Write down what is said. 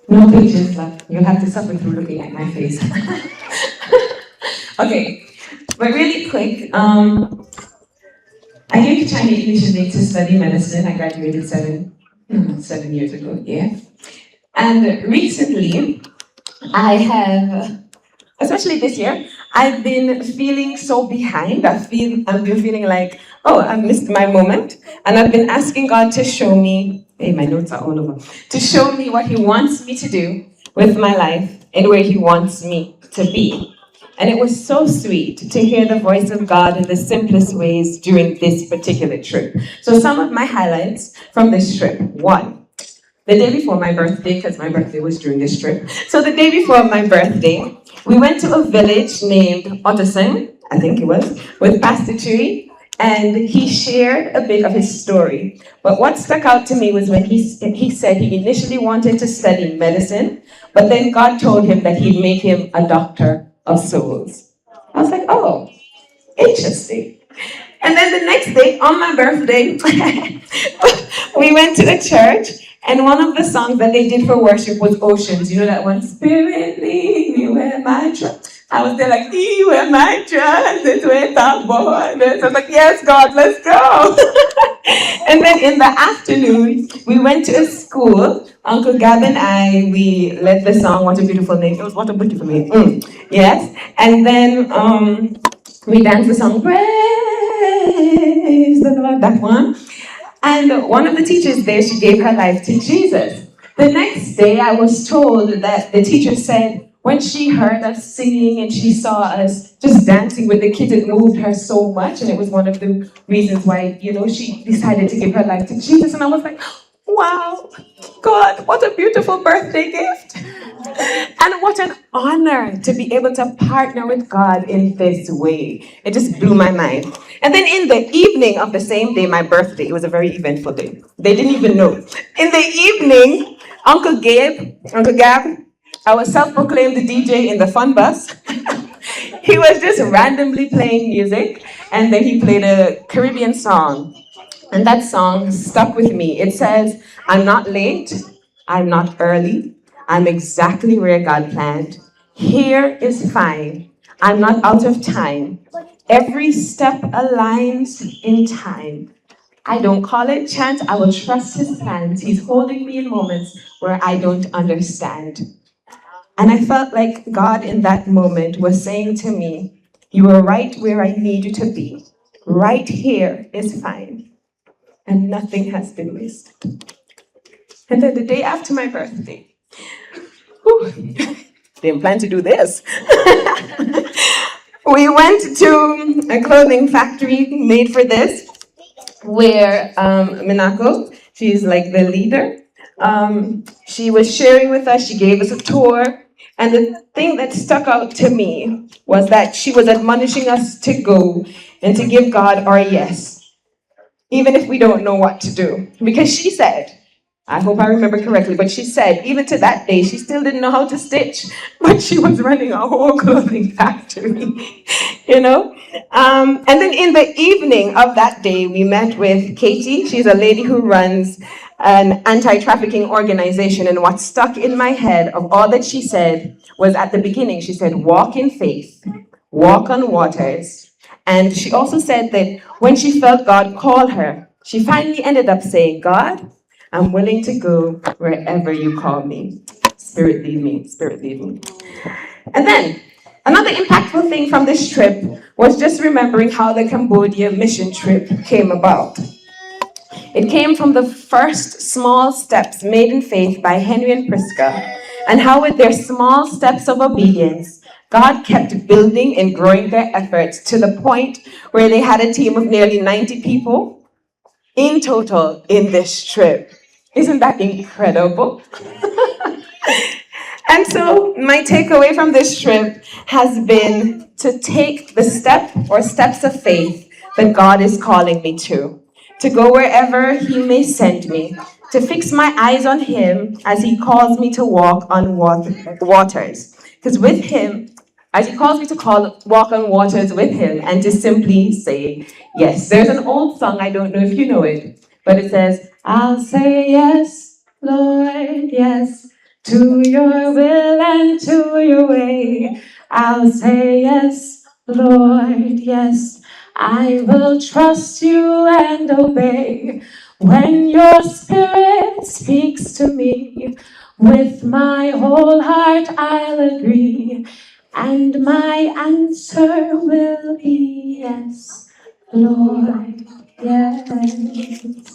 No pictures, but you'll have to suffer through looking at my face. Okay, but really quick, I came to China initially to study medicine. I graduated 7 years ago, yeah. And recently, I have, especially this year, I've been feeling so behind. I've been feeling like, oh, I've missed my moment. And I've been asking God to show me, hey, my notes are all over, to show me what He wants me to do with my life and where He wants me to be. And it was so sweet to hear the voice of God in the simplest ways during this particular trip. So some of my highlights from this trip. One, the day before my birthday, because my birthday was during this trip. So the day before my birthday, we went to a village named Otterson, I think it was, with Pastor Chewy, and he shared a bit of his story. But what stuck out to me was when he said he initially wanted to study medicine, but then God told him that he'd make him a doctor of souls. I was like, oh, interesting. And then the next day, on my birthday, we went to the church, and one of the songs that they did for worship was Oceans. You know that one? Spirit, lead me where my trust. I was there like, lead where my trust is without borders. I was like, yes, God, let's go. And then in the afternoon, we went to a school. Uncle Gab and I, we led the song, What a Beautiful Name. It was What a Beautiful Name. Yes. And then we danced the song, Praise the Lord, that one. And one of the teachers there, she gave her life to Jesus. The next day, I was told that the teacher said, when she heard us singing and she saw us just dancing with the kids, it moved her so much. And it was one of the reasons why, she decided to give her life to Jesus. And I was like, wow, God, what a beautiful birthday gift. And what an honor to be able to partner with God in this way. It just blew my mind. And then in the evening of the same day, my birthday, it was a very eventful day. They didn't even know. In the evening, Uncle Gab, our self-proclaimed DJ in the fun bus, he was just randomly playing music, and then he played a Caribbean song. And that song stuck with me. It says, I'm not late, I'm not early, I'm exactly where God planned. Here is fine, I'm not out of time. Every step aligns in time. I don't call it chance, I will trust His plans. He's holding me in moments where I don't understand. And I felt like God in that moment was saying to me, you are right where I need you to be. Right here is fine. And nothing has been missed. And then the day after my birthday, didn't plan to do this. We went to a clothing factory made for this, where Minako, she's like the leader, she was sharing with us, she gave us a tour, and the thing that stuck out to me was that she was admonishing us to go and to give God our yes, even if we don't know what to do. Because she said, I hope I remember correctly, but she said, even to that day, she still didn't know how to stitch, but she was running a whole clothing factory, And then in the evening of that day, we met with Katie. She's a lady who runs an anti-trafficking organization. And what stuck in my head of all that she said was at the beginning, she said, walk in faith, walk on waters. And she also said that when she felt God call her, she finally ended up saying, God, I'm willing to go wherever you call me. Spirit lead me, Spirit lead me. And then, another impactful thing from this trip was just remembering how the Cambodia mission trip came about. It came from the first small steps made in faith by Henry and Prisca, and how with their small steps of obedience, God kept building and growing their efforts to the point where they had a team of nearly 90 people in total in this trip. Isn't that incredible? And so my takeaway from this trip has been to take the step or steps of faith that God is calling me to go wherever He may send me, to fix my eyes on Him as He calls me to walk on waters. Because with Him, as He calls me to walk on waters with Him, and to simply say yes. There's an old song, I don't know if you know it, but it says, I'll say yes, Lord, yes, To your will and to your way, I'll say yes, Lord, yes. I will trust you and obey. When your spirit speaks to me, with my whole heart I'll agree. And my answer will be yes, Lord, yes.